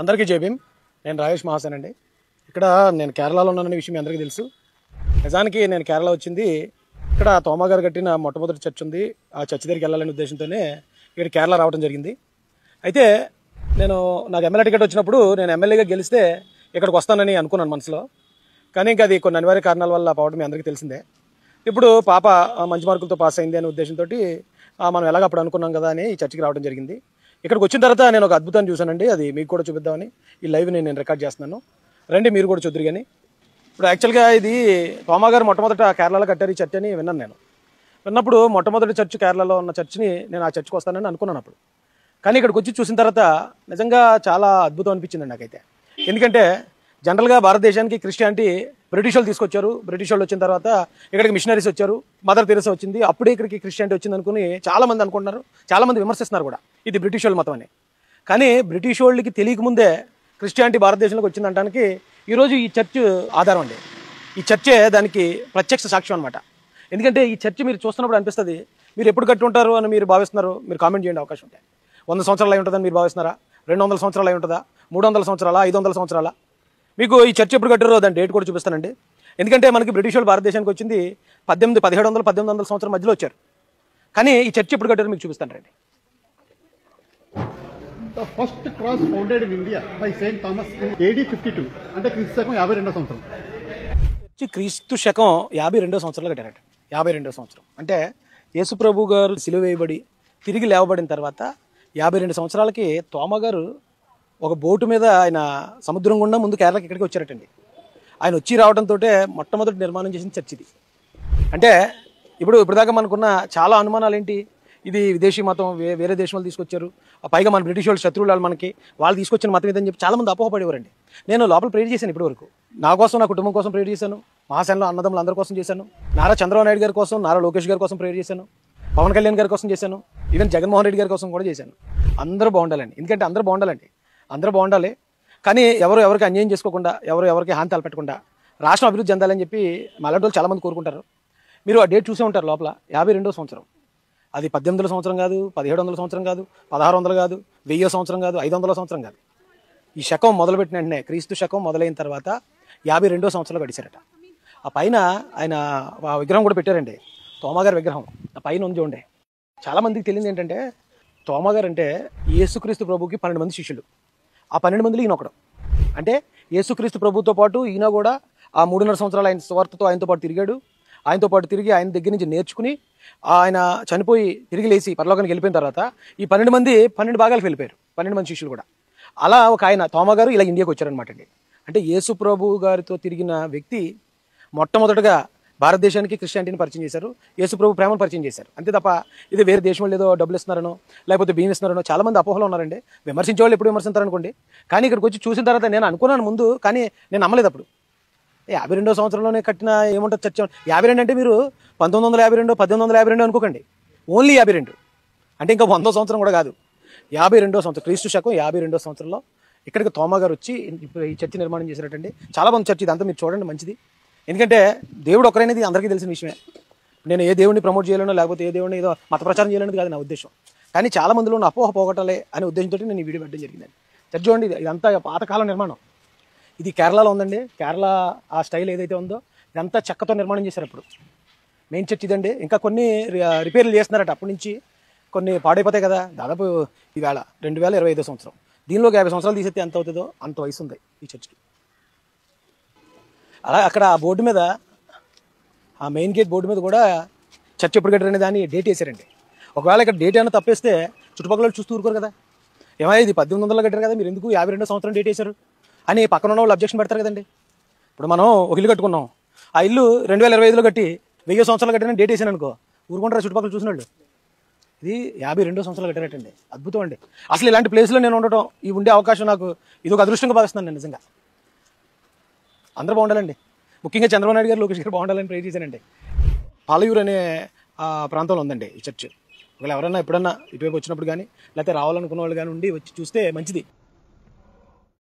అందరికీ జై భీమ్. నేను రాజేష్ మహాసేన్ అండి. ఇక్కడ నేను కేరళలో ఉన్నాననే విషయం మీ అందరికీ తెలుసు. నిజానికి నేను కేరళ వచ్చింది ఇక్కడ తోమా గారు కట్టిన మొట్టమొదటి చర్చ్ ఉంది. ఆ చర్చ్ దగ్గరికి వెళ్ళాలనే ఉద్దేశంతోనే ఇక్కడ కేరళ రావడం జరిగింది. అయితే నాకు ఎమ్మెల్యే టికెట్ వచ్చినప్పుడు నేను ఎమ్మెల్యేగా గెలిస్తే ఇక్కడికి వస్తానని అనుకున్నాను మనసులో. కానీ ఇంకా అది కొన్ని అనివార్య కారణాల వల్ల పోవడం మీ అందరికీ తెలిసిందే. ఇప్పుడు పాప మంచి మార్కులతో పాస్ అయింది అనే ఉద్దేశంతో మనం ఎలాగ అప్పుడు అనుకున్నాం కదా అని ఈ చర్చికి రావడం జరిగింది. ఇక్కడికి వచ్చిన తర్వాత నేను ఒక అద్భుతాన్ని చూశానండి. అది మీకు కూడా చూపిద్దామని ఈ లైవ్ నేను రికార్డ్ చేస్తున్నాను. రండి మీరు కూడా చూద్దరు. కానీ ఇప్పుడు యాక్చువల్గా ఇది తోమా గారు మొట్టమొదట కేరళలో కట్టారు ఈ చర్చ్ అని విన్నాను. నేను విన్నప్పుడు మొట్టమొదటి చర్చ్ కేరళలో ఉన్న చర్చ్ని నేను ఆ చర్చ్కి వస్తానని అనుకున్నాను అప్పుడు. కానీ ఇక్కడికి వచ్చి చూసిన తర్వాత నిజంగా చాలా అద్భుతం అనిపించింది నాకైతే. ఎందుకంటే జనరల్గా భారతదేశానికి క్రిస్టియానిటీ బ్రిటిష్ వాళ్ళు తీసుకొచ్చారు. బ్రిటిష్ వాళ్ళు వచ్చిన తర్వాత ఇక్కడికి మిషనరీస్ వచ్చారు. మదర్ తెరెసా వచ్చింది. అప్పుడే ఇక్కడికి క్రిస్టియానిటీ వచ్చింది అనుకుని చాలామంది అనుకుంటున్నారు. చాలామంది విమర్శిస్తున్నారు కూడా ఇది బ్రిటిష్ వాళ్ళ మతం అని. కానీ బ్రిటిష్ వాళ్ళకి తెలియకముందే క్రిస్టియానిటీ భారతదేశంలోకి వచ్చిందనడానికి ఈరోజు ఈ చర్చ్ ఆధారం అండి. ఈ చర్చే దానికి ప్రత్యక్ష సాక్ష్యం అనమాట. ఎందుకంటే ఈ చర్చ్ మీరు చూస్తున్నప్పుడు అనిపిస్తుంది మీరు ఎప్పుడు కట్టి ఉంటారు అని మీరు భావిస్తున్నారు. మీరు కామెంట్ చేయండి అవకాశం ఉంటాయి. 100 సంవత్సరాలు అయి ఉంటుందని మీరు భావిస్తున్నారా? 200 సంవత్సరాలు అయి ఉంటుందా? 300 సంవత్సరాలా? 500 సంవత్సరాలా? మీకు ఈ చర్చ్ ఎప్పుడు కట్టారో దాని డేట్ కూడా చూపిస్తానండి. ఎందుకంటే మనకి బ్రిటిష్ వాళ్ళు భారతదేశానికి వచ్చింది 1700-1800 సంవత్సరం మధ్యలో వచ్చారు. కానీ ఈ చర్చ్ ఎప్పుడు కట్టారో మీకు చూపిస్తాను రండి. The first cross founded in India by Saint Thomas in AD 52 అంటే క్రీస్తు శకం 52వ సంవత్సరం. క్రీస్తు శకం 52వ సంవత్సరంలో కట్టారట. 52వ సంవత్సరం అంటే యేసుప్రభు గారు సిలువ వేయబడి తిరిగి లేవబడిన తర్వాత 52 సంవత్సరాలకి తోమా గారు ఒక బోటు మీద ఆయన సముద్రం గుండా ముందు కేరళకి ఇక్కడికి వచ్చారటండి. ఆయన వచ్చి రావడంతో మొట్టమొదటి నిర్మాణం చేసిన చర్చ్ ఇది. అంటే ఇప్పుడు దాకా మనకున్న చాలా అనుమానాలు ఏంటి, ఇది విదేశీ మతం, వేరే దేశం వాళ్ళు తీసుకొచ్చారు, పైగా మన బ్రిటిష్ వాళ్ళు శత్రువులు మనకి, వాళ్ళు తీసుకొచ్చిన మతం ఇదని చెప్పి చాలామంది అపోహపడేవారండి. నేను లోపల ప్రేర్ చేశాను ఇప్పటి వరకు. నా కోసం, నా కుటుంబం కోసం ప్రేర్ చేశాను. మహాసేనలో అన్నదమ్ములు అందరి కోసం చేశాను. నారా చంద్రబాబు నాయుడు గారి కోసం, నారా లోకేష్ గారి కోసం ప్రేర్ చేశాను. పవన్ కళ్యాణ్ గారి కోసం చేశాను. ఈవెన్ జగన్మోహన్ రెడ్డి గారి కోసం కూడా చేశాను. అందరూ బాగుండాలండి. ఎందుకంటే అందరూ బాగుండాలి. కానీ ఎవరికి అన్యాయం చేసుకోకుండా, ఎవరికి హాని తలపెట్టకుండా రాష్ట్రం అభివృద్ధి చెందాలని చెప్పి మళ్ళీ వాళ్ళు చాలామంది కోరుకుంటారు. మీరు ఆ డేట్ చూసే ఉంటారు లోపల 52వ సంవత్సరం. అది 1800 సంవత్సరం కాదు, 1700 సంవత్సరం కాదు, 1600 కాదు, 1000 సంవత్సరం కాదు, 500 సంవత్సరం కాదు. ఈ శకం మొదలుపెట్టిన వెంటనే క్రీస్తు శకం మొదలైన తర్వాత 52వ సంవత్సరంలో గడిచారట. ఆ పైన ఆయన ఆ విగ్రహం కూడా పెట్టారండి. తోమా గారి విగ్రహం ఆ పైన ఉంది చూడండి. చాలామందికి తెలియదు ఏంటంటే తోమా గారు అంటే యేసుక్రీస్తు ప్రభుకి 12 మంది శిష్యులు. ఆ 12 మందిలో ఈయన ఒకడు. అంటే యేసుక్రీస్తు ప్రభుతో పాటు ఈయన కూడా ఆ 3.5 సంవత్సరాలు ఆయన స్వార్థతో ఆయనతో పాటు తిరిగాడు. ఆయనతో పాటు తిరిగి ఆయన దగ్గర నుంచి నేర్చుకుని ఆయన చనిపోయి తిరిగి లేచి పరలోకానికి వెళ్ళిపోయిన తర్వాత ఈ 12 మంది 12 భాగాలకు వెళ్ళిపోయారు. 12 మంది శిష్యులు కూడా. అలా ఒక ఆయన తోమా గారు ఇలా ఇండియాకి వచ్చారనమాట అండి. అంటే యేసు ప్రభు గారితో తిరిగిన వ్యక్తి మొట్టమొదటగా భారతదేశానికి క్రిస్టియానిటీని పరిచయం చేశారు. యేసు ప్రభు ప్రేమను పరిచయం చేశారు. అంతే తప్ప ఇది వేరే దేశం వాళ్ళు ఏదో డబ్బులు ఇస్తున్నారనో లేకపోతే బియ్యం ఇస్తున్నారనో చాలామంది అపోహలో ఉన్నారండి. విమర్శించే వాళ్ళు ఎప్పుడు విమర్శించారనుకోండి. కానీ ఇక్కడికి వచ్చి చూసిన తర్వాత నేను అనుకున్నాను ముందు, కానీ నేను నమ్మలేదు అప్పుడు. 52వ సంవత్సరంలోనే కట్టిన ఏముంటుంది చర్చ. 52 అంటే మీరు 1952, 1852 అనుకోకండి. ఓన్లీ 52 అంటే ఇంకా 100వ సంవత్సరం కూడా కాదు. 52వ సంవత్సరం క్రీస్తు శకం 52వ సంవత్సరంలో ఇక్కడికి తోమా గారు వచ్చి ఈ చర్చి నిర్మాణం చేసినట్టండి. చాలా మంది చర్చి ఇదంతా మీరు చూడండి మంచిది. ఎందుకంటే దేవుడు ఒకరైనది అందరికీ తెలిసిన విషయమే. నేను ఏ దేవుడిని ప్రమోట్ చేయలేనో లేకపోతే ఏ దేవుడిని ఏదో మత ప్రచారం చేయలేనిది కాదు నా ఉద్దేశం. కానీ చాలా మందిలో ఉన్న అపోహ పోగొట్టాలి అనే ఉద్దేశంతో నేను ఈ వీడియో పెట్టడం జరిగిందండి. చర్చ చూడండి, ఇదంతా పాతకాలం నిర్మాణం. ఇది కేరళలో ఉందండి. కేరళ ఆ స్టైల్ ఏదైతే ఉందో ఇదంతా చెక్కతో నిర్మాణం చేశారు. అప్పుడు మెయిన్ చర్చ్ ఇదండి. ఇంకా కొన్ని రిపేర్లు చేస్తున్నారట. అప్పటి నుంచి కొన్ని పాడైపోతాయి కదా. దాదాపు ఈవేళ 2025వ సంవత్సరం. దీనిలోకి 50 సంవత్సరాలు తీసేస్తే ఎంత అవుతుందో అంత వయసు ఉంది ఈ చర్చ్కి. అలా అక్కడ ఆ బోర్డు మీద, ఆ మెయిన్ గేట్ బోర్డు మీద కూడా చర్చ్ ఎప్పుడు కట్టారనే దాన్ని డేట్ వేసారండి. ఒకవేళ ఇక్కడ డేట్ ఏమైనా తప్పేస్తే చుట్టుపక్కల చూస్తూ ఊరుకోరు కదా. ఏమైనా ఇది 1800లో కట్టారు కదా, మీరు ఎందుకు 52వ సంవత్సరం డేట్ వేశారు అని పక్కన ఉన్న వాళ్ళు అబ్జెక్షన్ పెడతారు కదండి. ఇప్పుడు మనం ఒక ఇల్లు కట్టుకున్నాం. ఆ ఇల్లు 2025లో కట్టి 1000 సంవత్సరాలు కట్టారని డేట్ వేసాను అనుకో, ఊరుకుంటారా చుట్టుపక్కల చూసిన వాళ్ళు? ఇది 52వ సంవత్సరాలు కట్టారటండి. అద్భుతం అండి. అసలు ఇలాంటి ప్లేస్లో నేను ఉండటం, ఈ ఉండే అవకాశం నాకు ఇది ఒక అదృష్టంగా భావిస్తున్నాను నేను నిజంగా. అందరూ బాగుండాలండి. ముఖ్యంగా చంద్రబాబు నాయుడు గారు, లోకేష్ గారు బాగుండాలని ప్రే చేశానండి. పాలయూరు అనే ప్రాంతంలో ఉందండి ఈ చర్చ్. ఒకవేళ ఎవరైనా ఎప్పుడన్నా ఇటువైపు వచ్చినప్పుడు కానీ లేకపోతే రావాలనుకున్న వాళ్ళు కానీ ఉండి వచ్చి చూస్తే మంచిది.